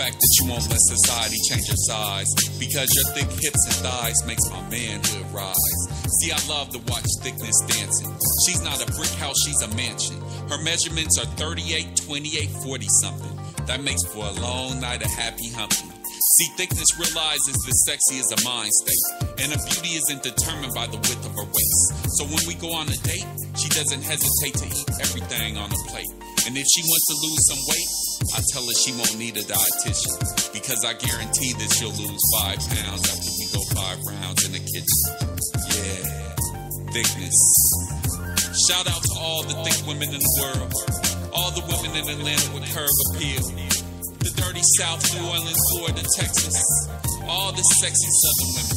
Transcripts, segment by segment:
Fact that you won't let society change your size, because your thick hips and thighs makes my manhood rise. See, I love to watch thickness dancing. She's not a brick house, she's a mansion. Her measurements are 38, 28, 40 something. That makes for a long night of happy humping. See, thickness realizes that sexy is a mind state, and her beauty isn't determined by the width of her waist. So when we go on a date, she doesn't hesitate to eat everything on a plate. And if she wants to lose some weight, I tell her she won't need a dietitian, because I guarantee that she'll lose 5 pounds after we go 5 rounds in the kitchen. Yeah, thickness. Shout out to all the thick women in the world, all the women in Atlanta with curve appeal, the dirty South, New Orleans, Florida, Texas, all the sexy Southern women,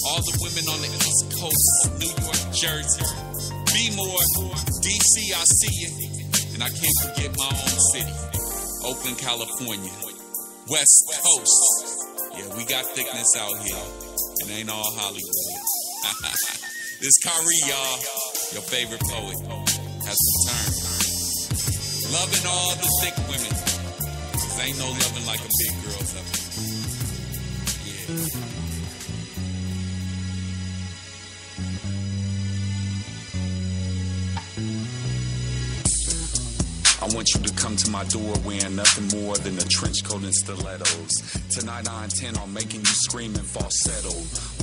all the women on the East Coast, New York, Jersey, B-More, DC, I see you, and I can't forget my own city, Oakland, California, West Coast. Yeah, we got thickness out here. It ain't all Hollywood. This Kyrie, y'all, your favorite poet, has returned. Loving all the thick women, 'cause ain't no loving like a big girl's loving. Yeah. I want you to come to my door wearing nothing more than a trench coat and stilettos. Tonight I intend on making you scream in falsetto.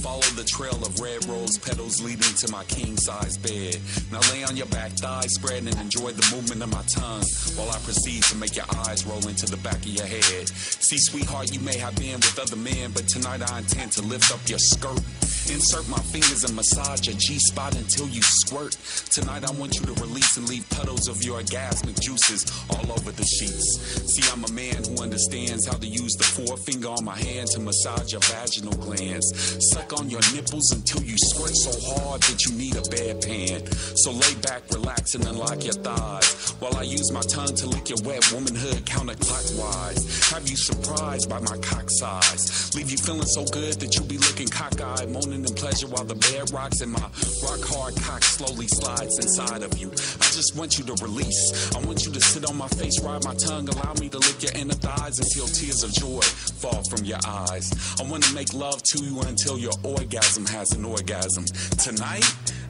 Follow the trail of red rose petals leading to my king-size bed. Now lay on your back thighs spread and enjoy the movement of my tongue while I proceed to make your eyes roll into the back of your head. See, sweetheart, you may have been with other men, but tonight I intend to lift up your skirt. Insert my fingers and massage your G-spot until you squirt. Tonight I want you to release and leave puddles of your orgasmic juices all over the sheets. See, I'm a man who understands how to use the forefinger on my hand to massage your vaginal glands. Suck on your nipples until you squirt so hard that you need a bedpan. So lay back, relax, and unlock your thighs while I use my tongue to lick your wet womanhood counterclockwise. Have you surprised by my cock size? Leave you feeling so good that you'll be looking cockeyed, moaning in pleasure while the bed rocks and my rock-hard cock slowly slides inside of you. I just want you to release. I want you to sit on my face, ride my tongue, allow me to lick your inner thighs until tears of joy fall from your eyes. I want to make love to you until your orgasm has an orgasm. Tonight,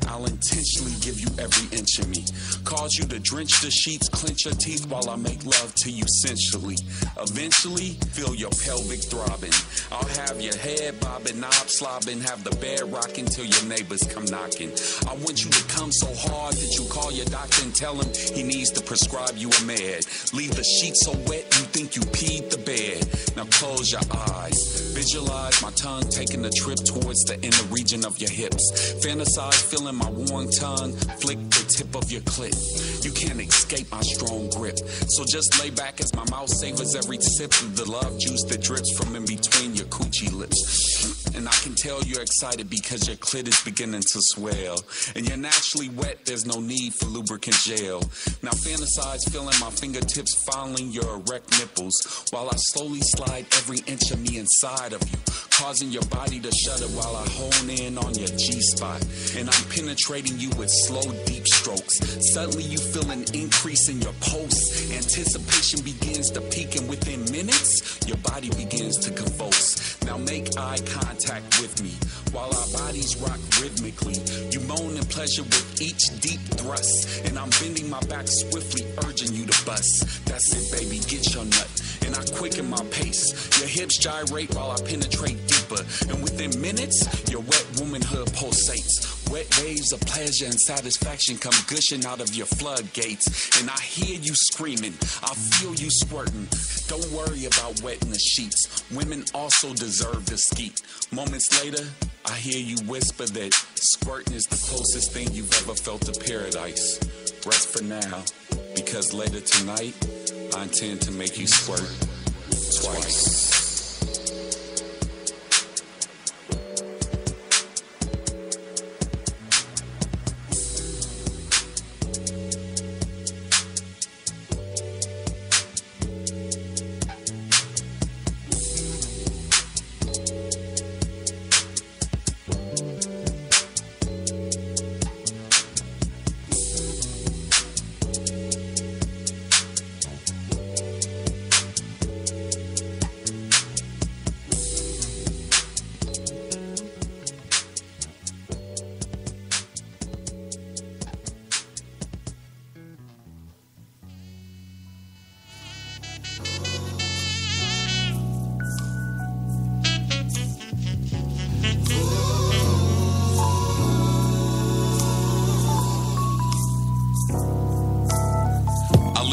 I'll intentionally give you every inch of me, cause you to drench the sheets, clench your teeth while I make love to you sensually. Eventually, feel your pelvic throbbing. I'll have your head bobbing, knob slobbing, have the bed rocking till your neighbors come knocking. I want you to come so hard that you call your doctor and tell him he needs to prescribe you a med. Leave the sheets so wet you think you peed the bed. Now close your eyes. Visualize my tongue taking a trip towards the inner region of your hips. Fantasize feeling my warm tongue flick the tip of your clit. You can't escape my strong grip, so just lay back as my mouth savors every sip of the love juice that drips from in between your coochie lips. And I can tell you're excited because your clit is beginning to swell, and you're naturally wet, there's no need for lubricant gel. Now fantasize feeling my fingertips fondling your erect nipples while I slowly slide every inch of me inside of you, causing your body to shudder while I hone in on your G-spot. And I'm penetrating you with slow, deep strokes. Suddenly you feel an increase in your pulse. Anticipation begins to peak, and within minutes, your body begins to convulse. Now make eye contact with me while our bodies rock rhythmically. You moan in pleasure with each deep thrust, and I'm bending my back swiftly, urging you to bust. That's it, baby, get your nut. And I quicken my pace. Your hips gyrate while I penetrate deeper, and within minutes, your wet womanhood pulsates. Wet waves of pleasure and satisfaction come gushing out of your floodgates, and I hear you screaming, I feel you squirting. Don't worry about wetting the sheets. Women also deserve to skeet. Moments later, I hear you whisper that squirting is the closest thing you've ever felt to paradise. Rest for now, because later tonight, I intend to make you squirt twice.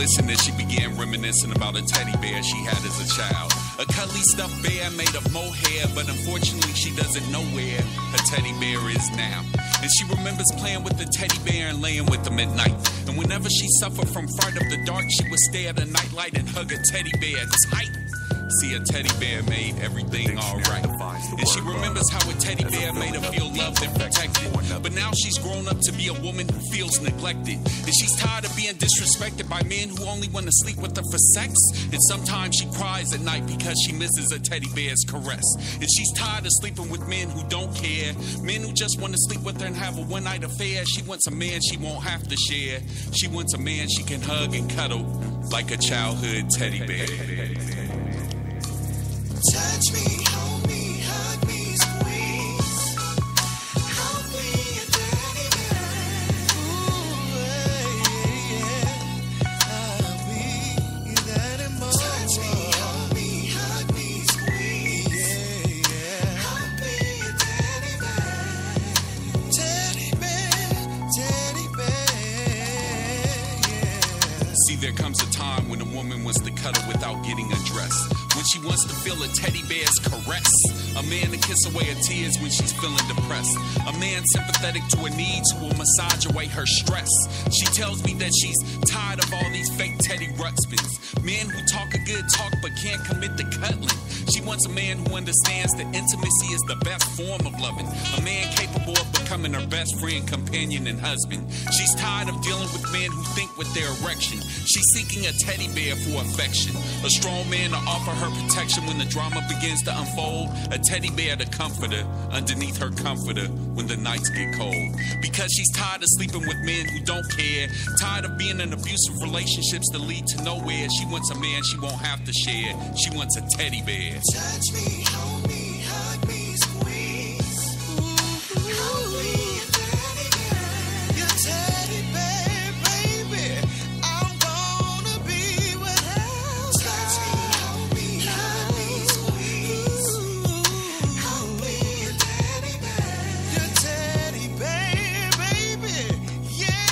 listen as she began reminiscing about a teddy bear she had as a child. A cuddly stuffed bear made of mohair, but unfortunately she doesn't know where her teddy bear is now. And she remembers playing with the teddy bear and laying with him at night. And whenever she suffered from fright of the dark, she would stare at a nightlight and hug a teddy bear tight. See, a teddy bear made everything alright. And she remembers how a teddy bear made her feel loved and protected. But now she's grown up to be a woman who feels neglected. And she's tired of being disrespected by men who only want to sleep with her for sex. And sometimes she cries at night because she misses a teddy bear's caress. And she's tired of sleeping with men who don't care, men who just want to sleep with her and have a one-night affair. She wants a man she won't have to share. She wants a man she can hug and cuddle like a childhood teddy bear. Touch me, hold me, hug me, squeeze. I'll be a teddy bear. Ooh, yeah. I'll be that emotion. Touch me, hold me, hug me, squeeze. Yeah. I'll be a teddy bear. Teddy bear, teddy bear. Yeah. See, there comes a time when a woman wants to cuddle without getting undressed. When she wants to feel a teddy bear's caress. A man to kiss away her tears when she's feeling depressed. A man sympathetic to her needs who will massage away her stress. She tells me that she's tired of all these fake teddy ruxpins. Men who talk a good talk but can't commit to cuddling. She wants a man who understands that intimacy is the best form of loving. A man capable of becoming her best friend, companion, and husband. She's tired of dealing with men who think with their erection. She's seeking a teddy bear for affection. A strong man to offer her protection when the drama begins to unfold. A teddy bear to comfort her underneath her comforter when the nights get cold. Because she's tired of sleeping with men who don't care. Tired of being in abusive relationships that lead to nowhere. She wants a man she won't have to share. She wants a teddy bear. Touch me, hold me, hug me, squeeze. I'll be a teddy bear. Your teddy bear, baby. I'm gonna be without. Touch me, hold me, hug me, squeeze. I'll be a teddy bear. Your teddy bear, baby. Yeah.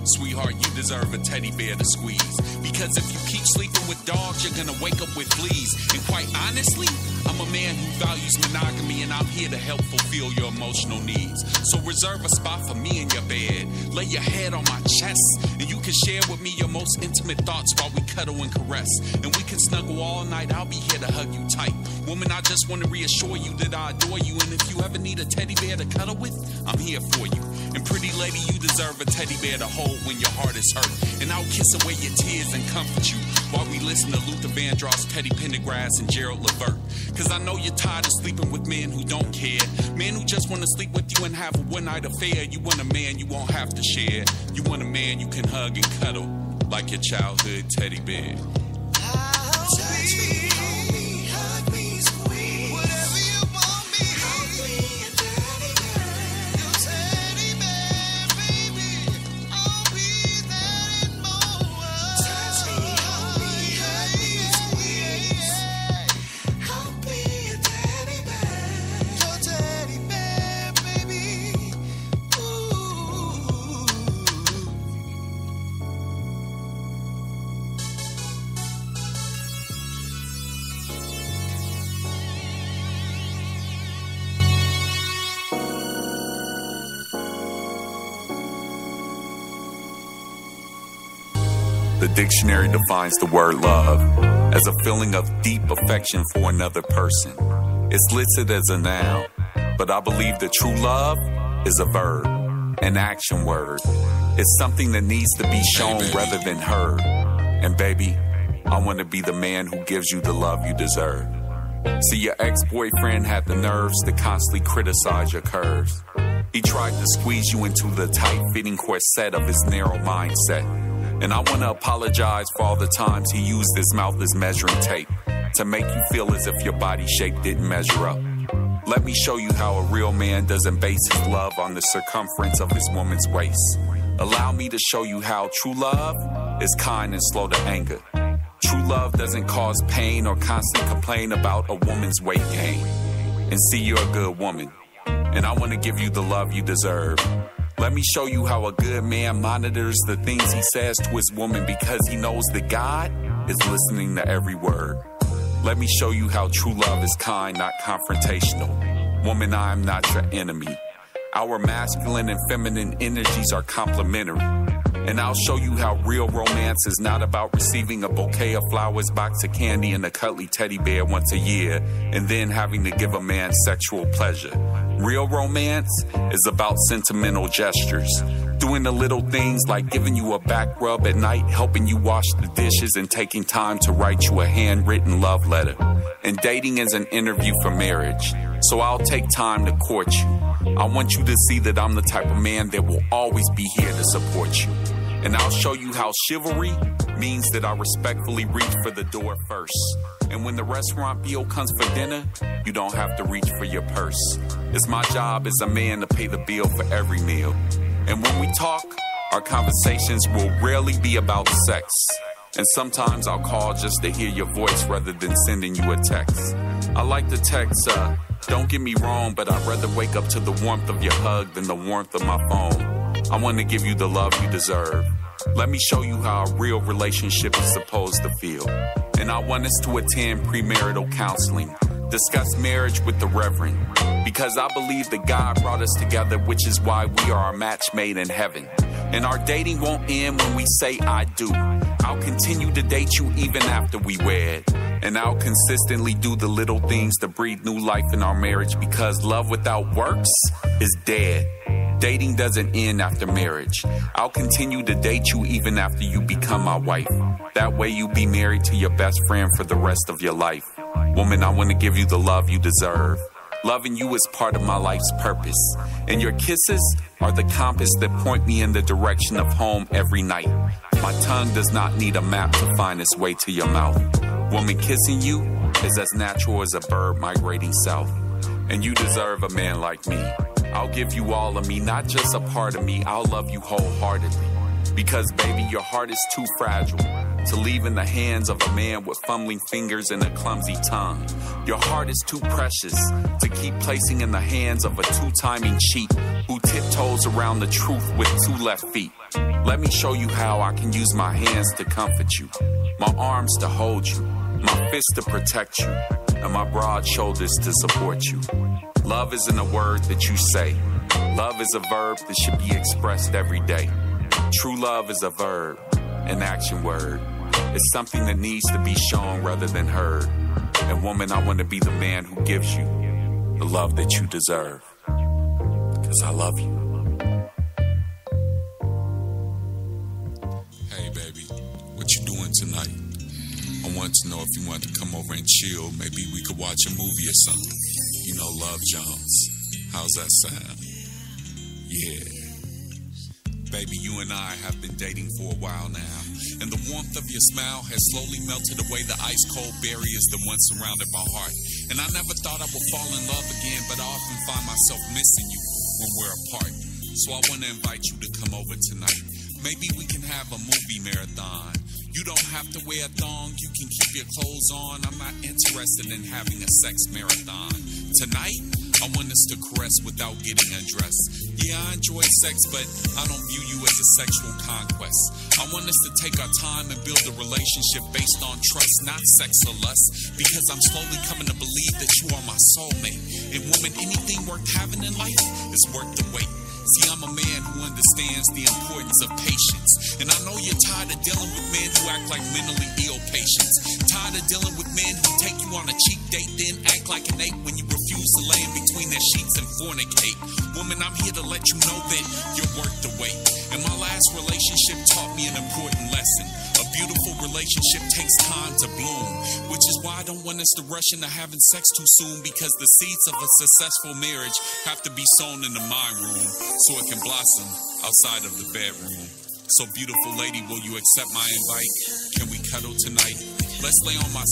Sweetheart, you deserve a teddy bear to squeeze. Because if you keep sleeping with dogs, you're gonna wake up with fleas. And quite honestly, I'm a man who values monogamy, and I'm here to help fulfill your emotional needs. So reserve a spot for me in your bed. Lay your head on my chest, and you can share with me your most intimate thoughts while we cuddle and caress. And we can snuggle all night, I'll be here to hug you tight. Woman, I just want to reassure you that I adore you. And if you ever need a teddy bear to cuddle with, I'm here for you. And pretty lady, you deserve a teddy bear to hold when your heart is hurt. And I'll kiss away your tears and comfort you while we listen to Luther Vandross, Teddy Pendergrass, and Gerald Levert. Cause I know you're tired of sleeping with men who don't care. Men who just want to sleep with you and have a one-night affair. You want a man you won't have to share. You want a man you can hug and cuddle like your childhood teddy bear. Touch me, hold me, hug me, squeeze. Whatever you want me. I'll be a teddy bear. Your teddy bear, baby. I'll be that and more. Touch me, hold me, hug me, squeeze. I'll be a teddy bear. Your teddy bear, baby. Ooh. The dictionary defines the word love as a feeling of deep affection for another person. It's listed as a noun, but I believe that true love is a verb, an action word. It's something that needs to be shown rather than heard. And baby, I want to be the man who gives you the love you deserve. See, your ex-boyfriend had the nerves to constantly criticize your curves. He tried to squeeze you into the tight-fitting corset of his narrow mindset. And I want to apologize for all the times he used his mouth as measuring tape to make you feel as if your body shape didn't measure up. Let me show you how a real man doesn't base his love on the circumference of his woman's waist. Allow me to show you how true love is kind and slow to anger. True love doesn't cause pain or constantly complain about a woman's weight gain. And see, you're a good woman, and I want to give you the love you deserve. Let me show you how a good man monitors the things he says to his woman because he knows that God is listening to every word. Let me show you how true love is kind, not confrontational. Woman, I am not your enemy. Our masculine and feminine energies are complementary. And I'll show you how real romance is not about receiving a bouquet of flowers, box of candy, and a cuddly teddy bear once a year, and then having to give a man sexual pleasure. Real romance is about sentimental gestures. Doing the little things like giving you a back rub at night, helping you wash the dishes, and taking time to write you a handwritten love letter. And dating is an interview for marriage, so I'll take time to court you. I want you to see that I'm the type of man that will always be here to support you. And I'll show you how chivalry means that I respectfully reach for the door first. And when the restaurant bill comes for dinner, you don't have to reach for your purse. It's my job as a man to pay the bill for every meal. And when we talk, our conversations will rarely be about sex. And sometimes I'll call just to hear your voice rather than sending you a text. I like the text, don't get me wrong, but I'd rather wake up to the warmth of your hug than the warmth of my phone. I want to give you the love you deserve. Let me show you how a real relationship is supposed to feel. And I want us to attend premarital counseling, discuss marriage with the Reverend, because I believe that God brought us together, which is why we are a match made in heaven. And our dating won't end when we say I do. I'll continue to date you even after we wed. And I'll consistently do the little things to breathe new life in our marriage, because love without works is dead. Dating doesn't end after marriage. I'll continue to date you even after you become my wife. That way you'll be married to your best friend for the rest of your life. Woman, I want to give you the love you deserve. Loving you is part of my life's purpose. And your kisses are the compass that point me in the direction of home every night. My tongue does not need a map to find its way to your mouth. Woman, kissing you is as natural as a bird migrating south. And you deserve a man like me. I'll give you all of me, not just a part of me. I'll love you wholeheartedly. Because, baby, your heart is too fragile to leave in the hands of a man with fumbling fingers and a clumsy tongue. Your heart is too precious to keep placing in the hands of a two-timing cheat who tiptoes around the truth with two left feet. Let me show you how I can use my hands to comfort you, my arms to hold you, my fists to protect you, and my broad shoulders to support you. Love isn't a word that you say. Love is a verb that should be expressed every day. True love is a verb, an action word. It's something that needs to be shown rather than heard. And woman, I want to be the man who gives you the love that you deserve. Because I love you. Hey, baby, what you doing tonight? I wanted to know if you wanted to come over and chill. Maybe we could watch a movie or something. You know, Love Jones. How's that sound? Yeah. Baby, you and I have been dating for a while now, and the warmth of your smile has slowly melted away the ice-cold barriers that once surrounded my heart. And I never thought I would fall in love again, but I often find myself missing you when we're apart. So I want to invite you to come over tonight. Maybe we can have a movie marathon. You don't have to wear a thong, you can keep your clothes on. I'm not interested in having a sex marathon. Tonight, I want us to caress without getting undressed. Yeah, I enjoy sex, but I don't view you as a sexual conquest. I want us to take our time and build a relationship based on trust, not sex or lust. Because I'm slowly coming to believe that you are my soulmate. And woman, anything worth having in life is worth the wait. See, I'm a man who understands the importance of patience. And I know you're tired of dealing with men who act like mentally ill patients. Tired of dealing with men who take you on a cheap date, then act like an ape when you refuse to lay in between their sheets and fornicate. Woman, I'm here to let you know that you're worth the wait. And my last relationship taught me an important lesson. A beautiful relationship takes time to bloom, which is why I don't want us to rush into having sex too soon, because the seeds of a successful marriage have to be sown in the mind room so it can blossom outside of the bedroom. So beautiful lady, will you accept my invite? Can we cuddle tonight? Let's lay on my